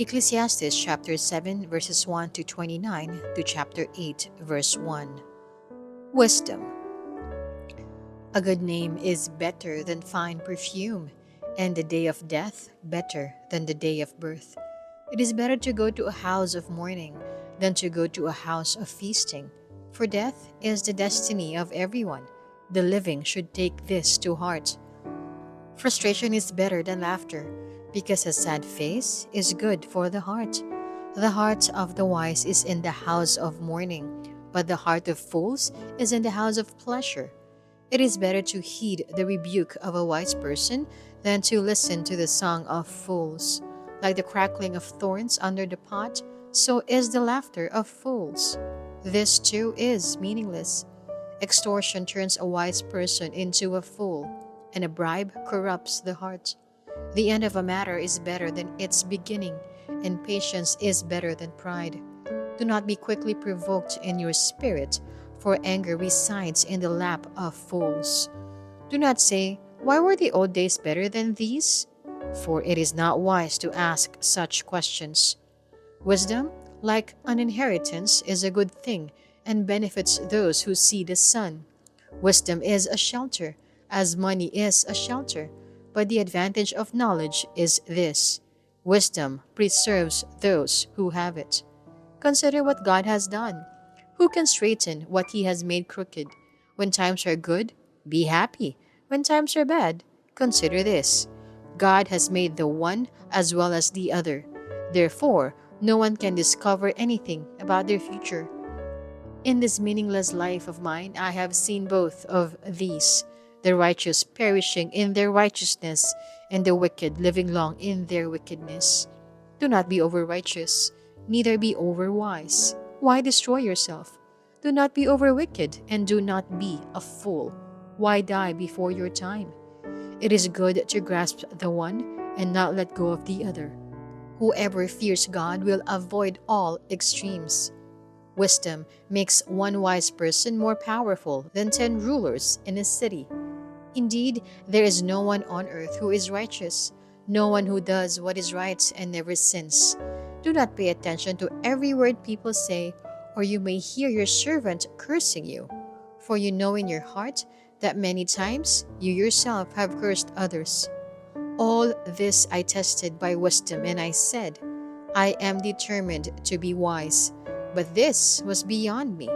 Ecclesiastes chapter 7 verses 1 to 29 to chapter 8 verse 1. Wisdom. A good name is better than fine perfume, and the day of death better than the day of birth. It is better to go to a house of mourning than to go to a house of feasting, for death is the destiny of everyone. The living should take this to heart. Frustration is better than laughter, because a sad face is good for the heart. The heart of the wise is in the house of mourning, but the heart of fools is in the house of pleasure. It is better to heed the rebuke of a wise person than to listen to the song of fools. Like the crackling of thorns under the pot, so is the laughter of fools. This too is meaningless. Extortion turns a wise person into a fool, and a bribe corrupts the heart. The end of a matter is better than its beginning, and patience is better than pride. Do not be quickly provoked in your spirit, for anger resides in the lap of fools. Do not say, "Why were the old days better than these?" For it is not wise to ask such questions. Wisdom, like an inheritance, is a good thing and benefits those who see the sun. Wisdom is a shelter, as money is a shelter, but the advantage of knowledge is this: wisdom preserves those who have it. Consider what God has done. Who can straighten what He has made crooked? When times are good, be happy. When times are bad, consider this: God has made the one as well as the other. Therefore, no one can discover anything about their future. In this meaningless life of mine, I have seen both of these: the righteous perishing in their righteousness, and the wicked living long in their wickedness. Do not be over righteous, neither be over wise. Why destroy yourself? Do not be over wicked, and do not be a fool. Why die before your time? It is good to grasp the one and not let go of the other. Whoever fears God will avoid all extremes. Wisdom makes one wise person more powerful than 10 rulers in a city. Indeed, there is no one on earth who is righteous, no one who does what is right and never sins. Do not pay attention to every word people say, or you may hear your servant cursing you. For you know in your heart that many times you yourself have cursed others. All this I tested by wisdom, and I said, I am determined to be wise. But this was beyond me.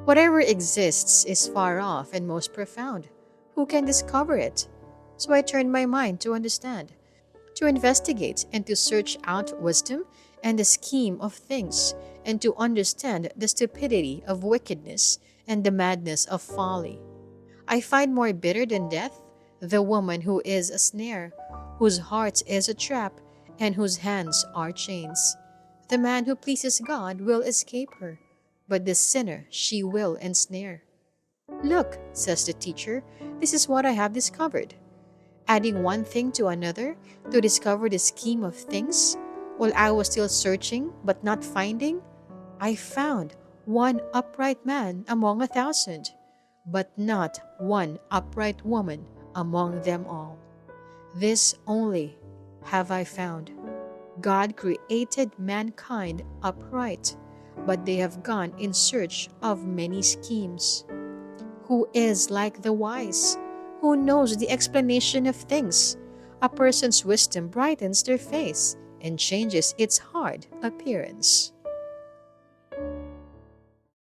Whatever exists is far off and most profound. Who can discover it? So I turned my mind to understand, to investigate, and to search out wisdom and the scheme of things, and to understand the stupidity of wickedness and the madness of folly. I find more bitter than death the woman who is a snare, whose heart is a trap, and whose hands are chains. The man who pleases God will escape her, but the sinner she will ensnare. Look, says the teacher, this is what I have discovered. Adding one thing to another to discover the scheme of things, while I was still searching but not finding, I found one upright man among 1,000, but not one upright woman among them all. This only have I found: God created mankind upright, but they have gone in search of many schemes. Who is like the wise? Who knows the explanation of things? A person's wisdom brightens their face and changes its hard appearance.